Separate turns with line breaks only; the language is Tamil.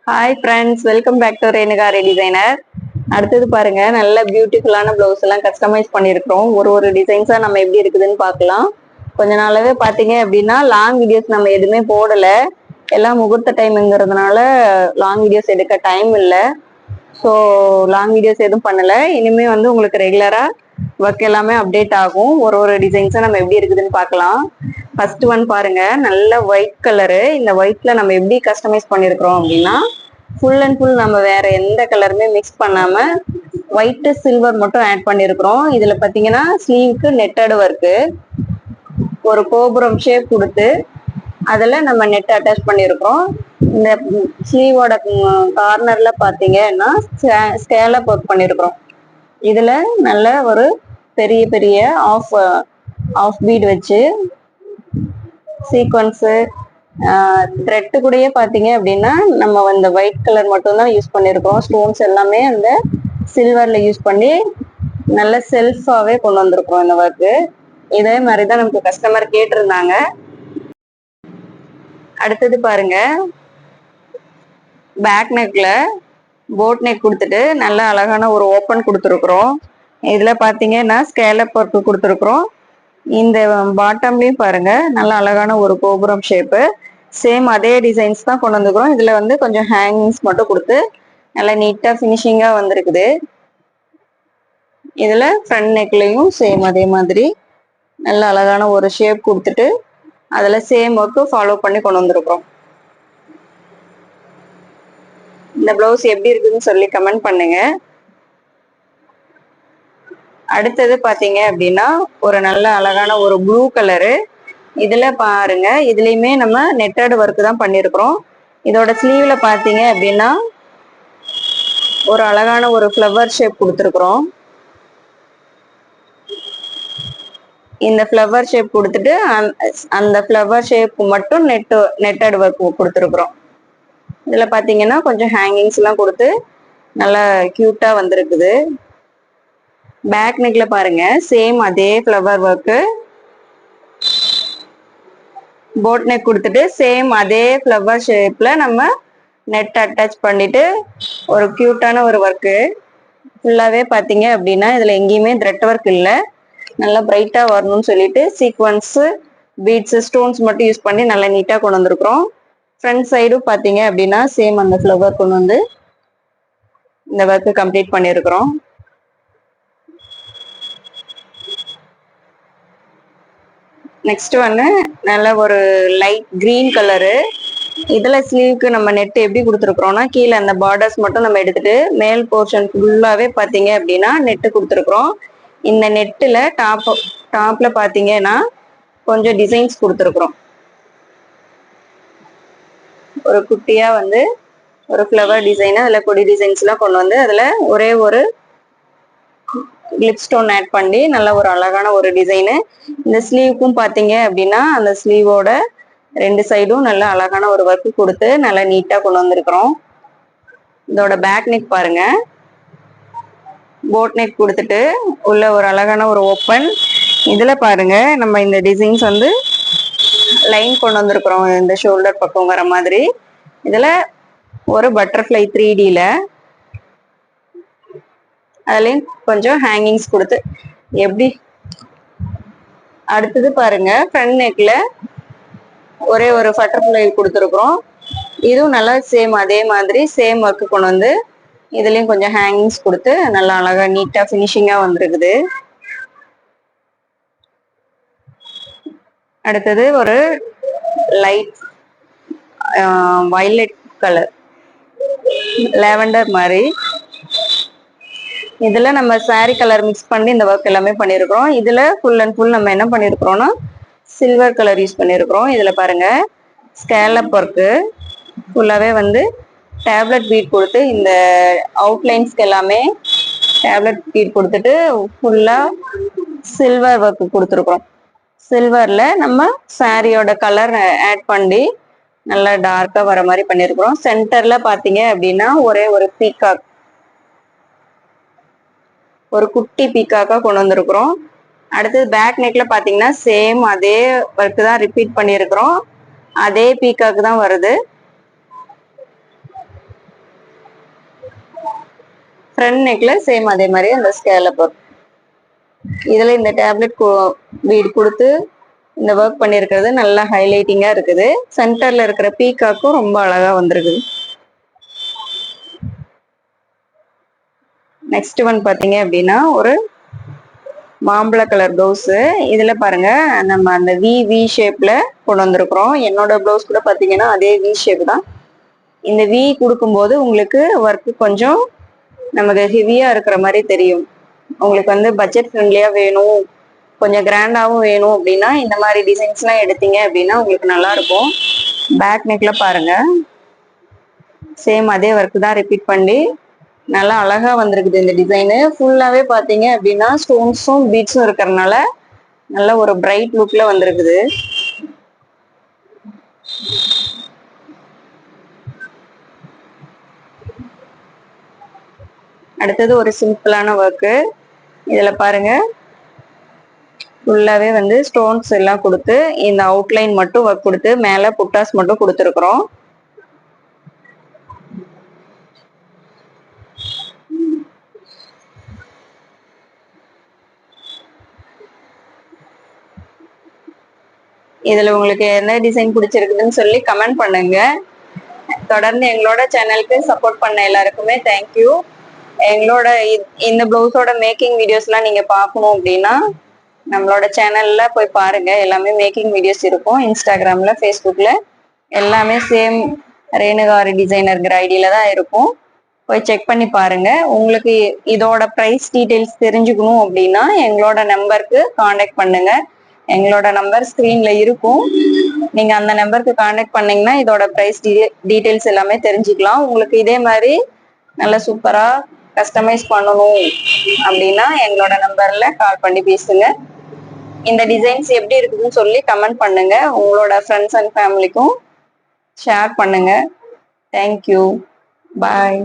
Hi friends, welcome back to Renuka designer. அடுத்தது பாருங்க, நல்ல பியூட்டிஃபுல்லான பிளவுஸ் எல்லாம் கஸ்டமைஸ் பண்ணியிருக்கிறோம். ஒரு டிசைன்ஸா நம்ம எப்படி இருக்குதுன்னு பார்க்கலாம். கொஞ்ச நாளாவே பார்த்தீங்க அப்படின்னா லாங் வீடியோஸ் நம்ம எதுவுமே போடல. எல்லாம் முகூர்த்த டைம்ங்கிறதுனால லாங் வீடியோஸ் எடுக்க டைம் இல்லை. ஸோ லாங் வீடியோஸ் எதுவும் பண்ணல. இனிமே வந்து உங்களுக்கு ரெகுலரா ஒர்க் எல்லாமே அப்டேட் ஆகும். ஒரு டிசைன்ஸா நம்ம எப்படி இருக்குதுன்னு பார்க்கலாம். ஃபர்ஸ்ட் ஒன் பாருங்க, நல்ல ஒயிட் கலரு. இந்த ஒயிட்ல நம்ம எப்படி கஸ்டமைஸ் பண்ணிருக்கிறோம் அப்படின்னா, ஃபுல் அண்ட் ஃபுல் நம்ம வேற எந்த கலருமே மிக்ஸ் பண்ணாம ஒயிட் சில்வர் மட்டும் ஆட் பண்ணிருக்கிறோம். இதுல பாத்தீங்கன்னா ஸ்லீவுக்கு நெட்டட் ஒர்க்கு, ஒரு கோபுரம் ஷேப் கொடுத்து அதுல நம்ம நெட் அட்டாச் பண்ணிருக்கிறோம். இந்த ஸ்லீவோட கார்னர்ல பாத்தீங்கன்னா ஸ்கேலப் ஒர்க் பண்ணிருக்கிறோம். இதுல நல்ல ஒரு பெரிய பெரிய ஆஃப் பீட் வச்சு சீக்வன்ஸு த்ரெட்டு கூடயே பார்த்தீங்க அப்படின்னா நம்ம அந்த ஒயிட் கலர் மட்டும்தான் யூஸ் பண்ணியிருக்கோம். ஸ்டோன்ஸ் எல்லாமே அந்த சில்வர்ல யூஸ் பண்ணி நல்ல செல்ஃபாவே கொண்டு வந்திருக்கோம் இந்த ஒர்க்கு. இதே மாதிரி தான் நமக்கு கஸ்டமர் கேட்டிருந்தாங்க. அடுத்தது பாருங்க, பேக் நெக்ல போட் நெக் கொடுத்துட்டு நல்ல அழகான ஒரு ஓப்பன் கொடுத்துருக்குறோம். இதுல பாத்தீங்கன்னா ஸ்கேலப் ஒர்க் கொடுத்துருக்குறோம். இந்த பாட்டம்லயும் பாருங்க, நல்ல அழகான ஒரு கோபுரம் ஷேப்பு. சேம் அதே டிசைன்ஸ் தான் கொண்டு வந்துக்கிறோம். இதுல வந்து கொஞ்சம் ஹேங்கிங்ஸ் மட்டும் கொடுத்து நல்லா நீட்டா ஃபினிஷிங்கா வந்திருக்குது. இதுல ஃப்ரண்ட் நெக்லயும் சேம் அதே மாதிரி நல்ல அழகான ஒரு ஷேப் கொடுத்துட்டு அதுல சேம் ஒர்க்கு ஃபாலோ பண்ணி கொண்டு வந்திருக்கிறோம். இந்த பிளவுஸ் எப்படி இருக்குதுன்னு சொல்லி கமெண்ட் பண்ணுங்க. அடுத்தது பாத்தீங்க அப்படின்னா ஒரு நல்ல அழகான ஒரு ப்ளூ கலரு. இதுல பாருங்க, இதுலயுமே நம்ம நெட்டட் ஒர்க் தான் பண்ணிருக்கிறோம். இதோட ஸ்லீவ்ல பாத்தீங்க அப்படின்னா ஒரு அழகான ஒரு ஃப்ளவர் ஷேப் கொடுத்துருக்குறோம். இந்த ஃப்ளவர் ஷேப் கொடுத்துட்டு அந்த ஃப்ளவர் ஷேப் மட்டும் நெட்டட் ஒர்க் கொடுத்துருக்குறோம். இதுல பாத்தீங்கன்னா கொஞ்சம் ஹேங்கிங்ஸ் எல்லாம் கொடுத்து நல்லா கியூட்டா வந்திருக்குது. பேக் நெக்ல பாருங்க, சேம் அதே ஃப்ளவர் ஒர்க்கு, போட் நெக் கொடுத்துட்டு சேம் அதே ஃப்ளவர் ஷேப்ல நம்ம நெட் அட்டாச் பண்ணிட்டு ஒரு கியூட்டான ஒரு ஒர்க்கு. ஃபுல்லாவே பாத்தீங்க அப்படின்னா இதுல எங்கேயுமே த்ரெட் ஒர்க் இல்லை. நல்லா பிரைட்டா வரணும்னு சொல்லிட்டு சீக்வன்ஸ் பீட்ஸ் ஸ்டோன்ஸ் மட்டும் யூஸ் பண்ணி நல்லா நீட்டா கொண்டு வந்திருக்கிறோம். ஃப்ரண்ட் சைடும் பாத்தீங்க அப்படின்னா சேம் அந்த ஃப்ளவர் கொண்டு வந்து இந்த ஒர்க்கு கம்ப்ளீட் பண்ணிருக்கிறோம். நெக்ஸ்ட் ஒன்னு நல்ல ஒரு லைட் கிரீன் கலரு. இதுல ஸ்லீவ்க்கு நம்ம நெட் எப்படி கொடுத்துருக்குறோம்னா, கீழே அந்த பார்டர்ஸ் மட்டும் நம்ம எடுத்துட்டு மேல் போர்ஷன் ஃபுல்லாவே பாத்தீங்க அப்படின்னா நெட்டு கொடுத்துருக்குறோம். இந்த நெட்டுல டாப்ல பாத்தீங்கன்னா கொஞ்சம் டிசைன்ஸ் கொடுத்துருக்குறோம். ஒரு குட்டியா வந்து ஒரு ஃப்ளவர் டிசைன், அதுல கொடி டிசைன்ஸ் எல்லாம் கொண்டு வந்து அதுல ஒரே ஒரு கிளிப் ஸ்டோன் ஆட் பண்ணி நல்ல ஒரு அழகான ஒரு டிசைனு. இந்த ஸ்லீவுக்கும் பாத்தீங்க அப்படின்னா அந்த ஸ்லீவோட ரெண்டு சைடும் நல்ல அழகான ஒரு ஒர்க் கொடுத்து நல்லா நீட்டா கொண்டு வந்திருக்கிறோம். இதோட பேக் நெக் பாருங்க, போட் நெக் கொடுத்துட்டு உள்ள ஒரு அழகான ஒரு ஓப்பன். இதுல பாருங்க நம்ம இந்த டிசைன்ஸ் வந்து லைன் கொண்டு வந்திருக்கிறோம் இந்த ஷோல்டர் பக்கம் வர மாதிரி. இதுல ஒரு பட்டர்ஃப்ளை 3Dல அதுலயும் கொஞ்சம் ஹேங்கிங்ஸ் கொடுத்து எப்படி. அடுத்தது பாருங்க, ஃப்ரண்ட் நெக்ல ஒரே ஒரு பட்டர்ஃப்ளை கொடுத்துருக்குறோம். இதுவும் நல்லா சேம் அதே மாதிரி சேம் ஒர்க் கொண்டு வந்து இதுலயும் கொஞ்சம் ஹேங்கிங்ஸ் கொடுத்து நல்லா அழகா நீட்டா ஃபினிஷிங்கா வந்திருக்குது. அடுத்தது ஒரு லைட் வயலட் கலர், லாவெண்டர் மாதிரி. இதுல நம்ம சாரி கலர் மிக்ஸ் பண்ணி இந்த ஒர்க் எல்லாமே பண்ணிருக்கிறோம். இதுல ஃபுல் அண்ட் ஃபுல் நம்ம என்ன பண்ணிருக்கிறோம்னா சில்வர் கலர் யூஸ் பண்ணிருக்கிறோம். இதுல பாருங்க ஸ்கேலப் ஒர்க்கு ஃபுல்லாவே வந்து டேப்லெட் பீட் கொடுத்து இந்த அவுட்லைன்ஸ்க்கு எல்லாமே டேப்லெட் பீட் கொடுத்துட்டு ஃபுல்லா சில்வர் ஒர்க் கொடுத்துருக்கோம். சில்வர்ல நம்ம சாரியோட கலர் ஆட் பண்ணி நல்லா டார்க்கா வர மாதிரி பண்ணிருக்கிறோம். சென்டர்ல பாத்தீங்க அப்படின்னா ஒரே ஒரு பீகாக், ஒரு குட்டி பீக்காக்கா கொண்டு வந்திருக்கிறோம். அடுத்தது பேக் நெக்ல பாத்தீங்கன்னா சேம் அதே ஒர்க் தான் ரிப்பீட் பண்ணியிருக்கிறோம். அதே பீக்காக்கு தான் வருது. ஃப்ரண்ட் நெக்ல சேம் அதே மாதிரி அந்த ஸ்கேலப் ஒர்க். இதுல இந்த டேப்லெட் பீட் கொடுத்து இந்த ஒர்க் பண்ணிருக்கிறது நல்லா ஹைலைட்டிங்கா இருக்குது. சென்டர்ல இருக்கிற பீகாக்கும் ரொம்ப அழகா வந்திருக்குது. நெக்ஸ்ட் ஒன் பாத்தீங்க அப்படின்னா ஒரு மாம்பழ கலர் பிளவுஸ். இதுல பாருங்க நம்ம அந்த வி ஷேப்ல கொண்டு வந்திருக்கிறோம். என்னோட பிளவுஸ் கூட பாத்தீங்கன்னா அதே வி ஷேப் தான். இந்த வி கொடுக்கும்போது உங்களுக்கு ஒர்க் கொஞ்சம் நமக்கு ஹெவியா இருக்கிற மாதிரி தெரியும். உங்களுக்கு வந்து பட்ஜெட் ஃப்ரெண்ட்லியா வேணும், கொஞ்சம் கிராண்டாவும் வேணும் அப்படின்னா இந்த மாதிரி டிசைன்ஸ்லாம் எடுத்தீங்க அப்படின்னா உங்களுக்கு நல்லா இருக்கும். பேக் நெக்ல பாருங்க சேம் அதே ஒர்க் தான் ரிப்பீட் பண்ணி நல்லா அழகா வந்திருக்குது. இந்த டிசைனு ஃபுல்லாவே பாத்தீங்க அப்படின்னா ஸ்டோன்ஸும் பீட்ஸும் இருக்கிறதுனால நல்ல ஒரு பிரைட் லுக்ல வந்திருக்குது. அடுத்தது ஒரு சிம்பிளான ஒர்க்கு. இதுல பாருங்க ஃபுல்லாவே வந்து ஸ்டோன்ஸ் எல்லாம் கொடுத்து இந்த அவுட்லைன் மட்டும் ஒர்க் கொடுத்து மேல புட்டாஸ் மட்டும் கொடுத்துருக்குறோம். இதுல உங்களுக்கு என்ன டிசைன் பிடிச்சிருக்குதுன்னு சொல்லி கமெண்ட் பண்ணுங்க. தொடர்ந்து எங்களோட சேனலுக்கு சப்போர்ட் பண்ண எல்லாருக்குமே தேங்க்யூ. எங்களோட இந்த பிளவுஸோட மேக்கிங் வீடியோஸ்லாம் நீங்க பார்க்கணும் அப்படின்னா நம்மளோட சேனல்ல போய் பாருங்க. எல்லாமே மேக்கிங் வீடியோஸ் இருக்கும். இன்ஸ்டாகிராம்ல, ஃபேஸ்புக்ல எல்லாமே சேம் ரேணுகாரி டிசைனர்ங்கிற ஐடியில தான் இருக்கும். போய் செக் பண்ணி பாருங்க. உங்களுக்கு இதோட ப்ரைஸ் டீட்டெயில்ஸ் தெரிஞ்சுக்கணும் அப்படின்னா எங்களோட நம்பருக்கு காண்டாக்ட் பண்ணுங்க. எங்களோட நம்பர் ஸ்க்ரீன்ல இருக்கும். நீங்க அந்த நம்பருக்கு காண்டாக்ட் பண்ணீங்கன்னா இதோட ப்ரைஸ் டீட்டெயில்ஸ் எல்லாமே தெரிஞ்சுக்கலாம். உங்களுக்கு இதே மாதிரி நல்ல சூப்பரா கஸ்டமைஸ் பண்ணணும் அப்படின்னா எங்களோட நம்பர்ல கால் பண்ணி பேசுங்க. இந்த டிசைன்ஸ் எப்படி இருக்குதுன்னு சொல்லி கமெண்ட் பண்ணுங்க. உங்களோட ஃப்ரெண்ட்ஸ் அண்ட் ஃபேமிலிக்கும் ஷேர் பண்ணுங்க. தேங்க்யூ. பாய்.